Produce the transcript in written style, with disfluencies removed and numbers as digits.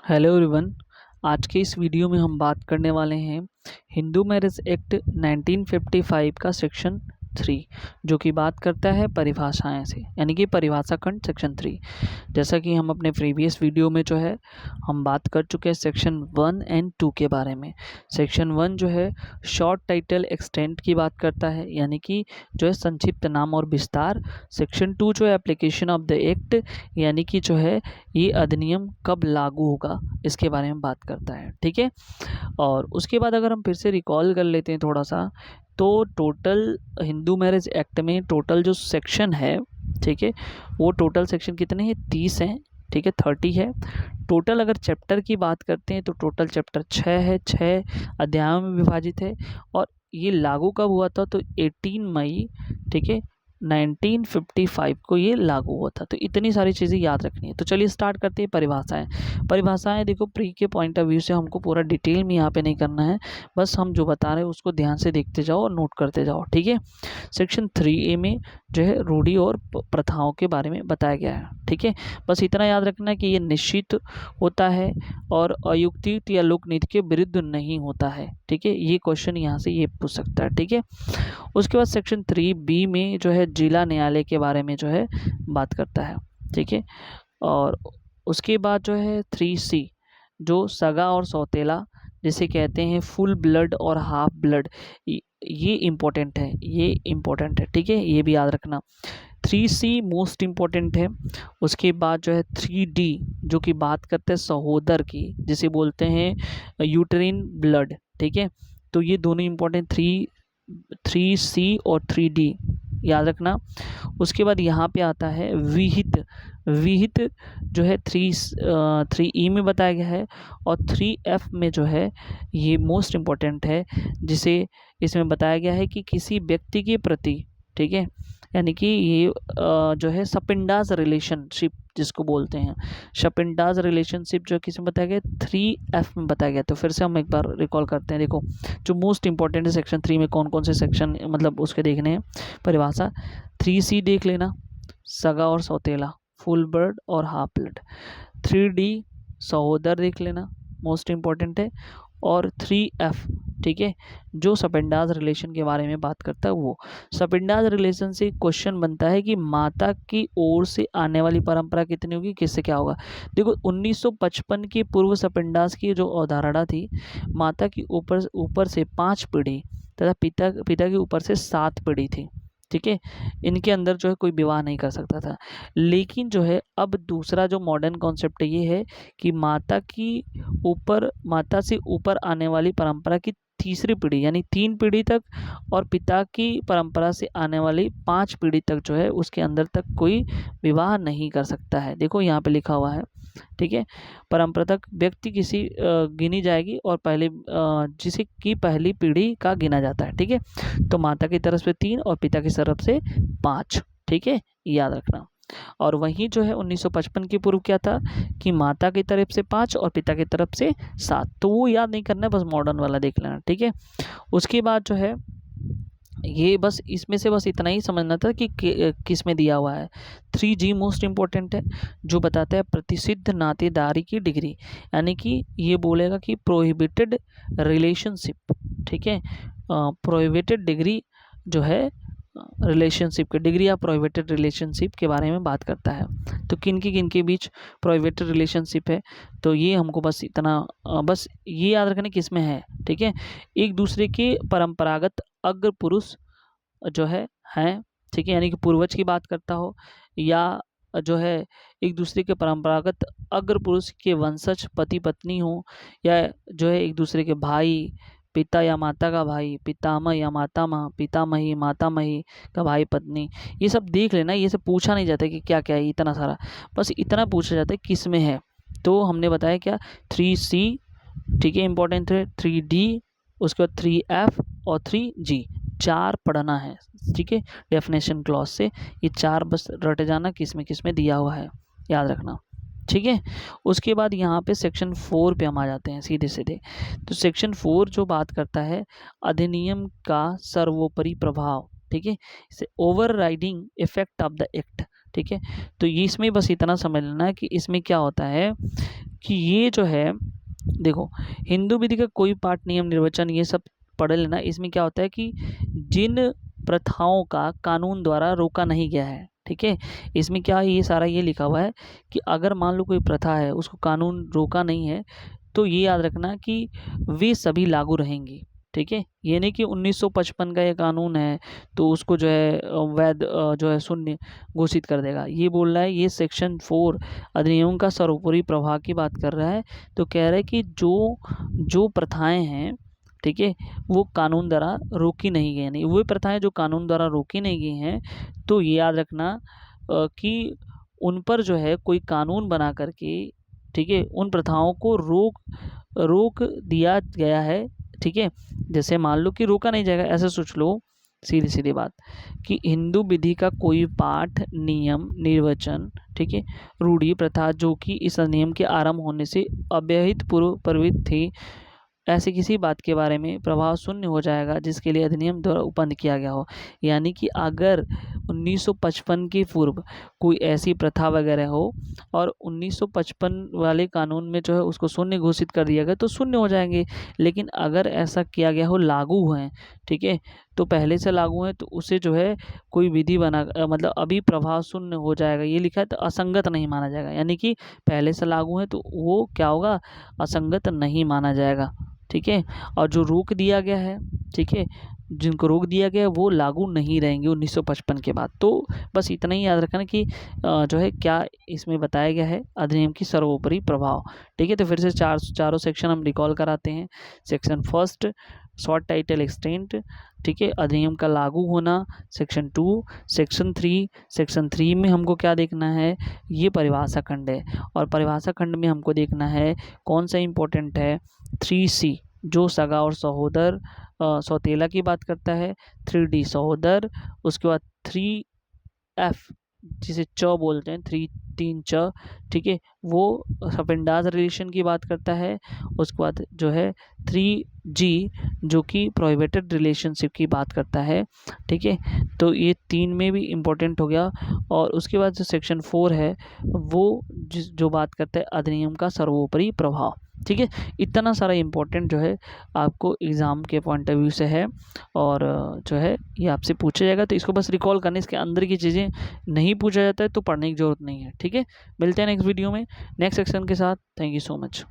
Hello everyone. आज के इस वीडियो में हम बात करने वाले हैं हिंदू मैरिज एक्ट 1955 का सेक्शन 3, जो कि बात करता है परिभाषाएं से, यानी कि परिभाषा खंड सेक्शन 3। जैसा कि हम अपने प्रीवियस वीडियो में जो है हम बात कर चुके हैं सेक्शन 1 एंड 2 के बारे में। सेक्शन 1 जो है शॉर्ट टाइटल एक्सटेंट की बात करता है, यानी कि जो है संक्षिप्त नाम और विस्तार। सेक्शन 2 जो है एप्लीकेशन ऑफ द एक्ट, यानी कि जो है ये अधिनियम कब लागू होगा इसके बारे में बात करता है। ठीक है, और उसके बाद अगर हम फिर से रिकॉल कर लेते हैं थोड़ा सा, तो टोटल हिंदू मैरिज एक्ट में टोटल जो सेक्शन है, ठीक है, वो टोटल सेक्शन कितने हैं? 30 हैं। ठीक है, 30 है टोटल। अगर चैप्टर की बात करते हैं तो टोटल चैप्टर 6 है, 6 अध्यायों में विभाजित है। और ये लागू कब हुआ था? तो 18 मई, ठीक है, 1955 को ये लागू हुआ था। तो इतनी सारी चीज़ें याद रखनी है। तो चलिए स्टार्ट करते हैं परिभाषाएं। परिभाषाएं देखो, प्री के पॉइंट ऑफ व्यू से हमको पूरा डिटेल में यहाँ पे नहीं करना है, बस हम जो बता रहे हैं उसको ध्यान से देखते जाओ और नोट करते जाओ। ठीक है, सेक्शन 3A में जो है रूढ़ी और प्रथाओं के बारे में बताया गया है। ठीक है, बस इतना याद रखना है कि ये निश्चित होता है और अयुक्तियुक्त या लोक नीति के विरुद्ध नहीं होता है। ठीक है, ये क्वेश्चन यहाँ से ये पूछ सकता है। ठीक है, उसके बाद सेक्शन 3B में जो है जिला न्यायालय के बारे में जो है बात करता है। ठीक है, और उसके बाद जो है 3C जो सगा और सौतेला जिसे कहते हैं फुल ब्लड और हाफ ब्लड, ये इम्पोर्टेंट है, ये इम्पोर्टेंट है। ठीक है, ये भी याद रखना। 3C मोस्ट इम्पोर्टेंट है। उसके बाद जो है 3D जो कि बात करते हैं सहोदर की, जिसे बोलते हैं यूटेरिन ब्लड। ठीक है, तो ये दोनों इम्पोर्टेंट 3C और 3D याद रखना। उसके बाद यहाँ पे आता है विहित। विहित जो है 3E में बताया गया है, और 3F में जो है ये मोस्ट इम्पोर्टेंट है, जिसे इसमें बताया गया है कि किसी व्यक्ति के प्रति, ठीक है, यानी कि ये जो है सपिंडाज रिलेशनशिप जिसको बोलते हैं, सपिंडाज रिलेशनशिप जो किसमें बताया गया? 3F में बताया गया। तो फिर से हम एक बार रिकॉल करते हैं। देखो, जो मोस्ट इंपॉर्टेंट है सेक्शन 3 में कौन कौन से सेक्शन मतलब उसके देखने हैं परिभाषा। 3C देख लेना, सगा और सौतेला, फुल ब्लड और हाफ ब्लड। 3D सहोदर देख लेना, मोस्ट इम्पॉर्टेंट है। और 3F, ठीक है, जो सपिंडाज रिलेशन के बारे में बात करता है वो। सपिंडाज रिलेशन से क्वेश्चन बनता है कि माता की ओर से आने वाली परंपरा कितनी होगी, किससे क्या होगा। देखो, 1955 की पूर्व सपिंडाज की जो अवधारणा थी, माता की ऊपर से 5 पीढ़ी तथा पिता के ऊपर से 7 पीढ़ी थी। ठीक है, इनके अंदर जो है कोई विवाह नहीं कर सकता था। लेकिन जो है अब दूसरा जो मॉडर्न कॉन्सेप्ट ये है कि माता से ऊपर आने वाली परंपरा की तीसरी पीढ़ी, यानी 3 पीढ़ी तक, और पिता की परंपरा से आने वाली 5 पीढ़ी तक जो है उसके अंदर तक कोई विवाह नहीं कर सकता है। देखो यहाँ पे लिखा हुआ है। ठीक है, परंपरा तक व्यक्ति किसी गिनी जाएगी और जिसे की पहली पीढ़ी का गिना जाता है। ठीक है, तो माता की तरफ से 3 और पिता की तरफ से 5। ठीक है, याद रखना। और वहीं जो है 1955 की पूर्व क्या था कि माता की तरफ से 5 और पिता की तरफ से 7। तो वो याद नहीं करना है, बस मॉडर्न वाला देख लेना। ठीक है, उसके बाद जो है ये बस इसमें से बस इतना ही समझना था कि किस में दिया हुआ है। 3G मोस्ट इम्पोर्टेंट है, जो बताता है प्रतिसिद्ध नातेदारी की डिग्री, यानी कि ये बोलेगा कि प्रोहिबिटेड रिलेशनशिप। ठीक है, प्रोहिबिटेड डिग्री जो है रिलेशनशिप की डिग्री या प्रोहिबिटेड रिलेशनशिप के बारे में बात करता है। तो किन के बीच प्रोहिबिटेड रिलेशनशिप है, तो ये हमको बस इतना बस ये याद रखना किस में है। ठीक है, एक दूसरे के परंपरागत अग्र पुरुष जो है हैं, ठीक है, यानी कि पूर्वज की बात करता हो, या जो है एक दूसरे के परंपरागत अग्र पुरुष के वंशज पति पत्नी हो, या जो है एक दूसरे के भाई, पिता या माता का भाई, पितामह या मातामह, पितामही मातामही का भाई पत्नी। ये सब देख लेना, ये सब पूछा नहीं जाता कि क्या क्या है, इतना सारा बस इतना पूछा जाता है किस में है। तो हमने बताया क्या, 3C, ठीक है, इंपॉर्टेंट है, 3D, उसके बाद 3F और 3G, 4 पढ़ना है। ठीक है, डेफिनेशन क्लॉज से ये 4 बस रट जाना किस में दिया हुआ है, याद रखना। ठीक है, उसके बाद यहाँ पे सेक्शन 4 पे हम आ जाते हैं सीधे सीधे। तो सेक्शन 4 जो बात करता है अधिनियम का सर्वोपरि प्रभाव। ठीक है, इसे over riding effect of the act. ठीक है, तो ये इसमें बस इतना समझ लेना है कि इसमें क्या होता है कि ये जो है देखो, हिंदू विधि का कोई पाठ, नियम, निर्वचन ये सब पढ़ लेना। इसमें क्या होता है कि जिन प्रथाओं का कानून द्वारा रोका नहीं गया है, ठीक है, इसमें क्या है, ये सारा ये लिखा हुआ है कि अगर मान लो कोई प्रथा है, उसको कानून रोका नहीं है, तो ये याद रखना कि वे सभी लागू रहेंगी, ठीक है। ये नहीं कि 1955 का ये कानून है तो उसको जो है वैध जो है शून्य घोषित कर देगा। ये बोल रहा है, ये सेक्शन 4 अधिनियम का सर्वोपरि प्रभाव की बात कर रहा है। तो कह रहा है कि जो जो प्रथाएं हैं, ठीक है, वो कानून द्वारा रोकी नहीं गई, नहीं वो प्रथाएं जो कानून द्वारा रोकी नहीं गई हैं, तो ये याद रखना कि उन पर जो है कोई कानून बना करके, ठीक है, उन प्रथाओं को रोक दिया गया है, ठीक है। जैसे मान लो कि रोका नहीं जाएगा, ऐसे सोच लो, सीधी सीधी बात, कि हिंदू विधि का कोई पाठ, नियम, निर्वचन, ठीक है, रूढ़ी, प्रथा जो कि इस अधिनियम के आरंभ होने से अव्यहित पूर्व प्रवृत्त थी, ऐसे किसी बात के बारे में प्रभाव शून्य हो जाएगा जिसके लिए अधिनियम द्वारा उत्पन्न किया गया हो। यानी कि अगर 1955 के पूर्व कोई ऐसी प्रथा वगैरह हो और 1955 वाले कानून में जो है उसको शून्य घोषित कर दिया गया तो शून्य हो जाएंगे। लेकिन अगर ऐसा किया गया हो, लागू हैं, ठीक है, तो पहले से लागू हैं, तो उसे जो है कोई विधि बना मतलब अभी प्रभाव शून्य हो जाएगा, ये लिखा है, तो असंगत नहीं माना जाएगा। यानी कि पहले से लागू है तो वो क्या होगा, असंगत नहीं माना जाएगा, ठीक है। और जो रोक दिया गया है, ठीक है, जिनको रोक दिया गया है वो लागू नहीं रहेंगे 1955 के बाद। तो बस इतना ही याद रखना कि जो है क्या इसमें बताया गया है, अधिनियम की सर्वोपरि प्रभाव, ठीक है। तो फिर से चारों सेक्शन हम रिकॉल कराते हैं। Section first, short title extent, ठीक है, अधिनियम का लागू होना। सेक्शन 2, सेक्शन 3 में हमको क्या देखना है, ये परिभाषा खंड है, और परिभाषा खंड में हमको देखना है कौन सा इंपॉर्टेंट है, 3C जो सगा और सहोदर सौतेला की बात करता है, 3D सहोदर, उसके बाद 3F जिसे च बोलते हैं, 3 च, ठीक है, वो सपिंडास रिलेशन की बात करता है। उसके बाद जो है 3G जो कि प्रोहिबिटेड रिलेशनशिप की बात करता है, ठीक है। तो ये 3 में भी इम्पोर्टेंट हो गया। और उसके बाद जो सेक्शन 4 है वो जो बात करता है अधिनियम का सर्वोपरि प्रभाव, ठीक है। इतना सारा इम्पोर्टेंट जो है आपको एग्ज़ाम के पॉइंट ऑफ व्यू से है, और जो है ये आपसे पूछा जाएगा, तो इसको बस रिकॉल करने, इसके अंदर की चीज़ें नहीं पूछा जाता है तो पढ़ने की ज़रूरत नहीं है, ठीक है। मिलते हैं नेक्स्ट वीडियो में नेक्स्ट सेक्शन के साथ। Thank you so much.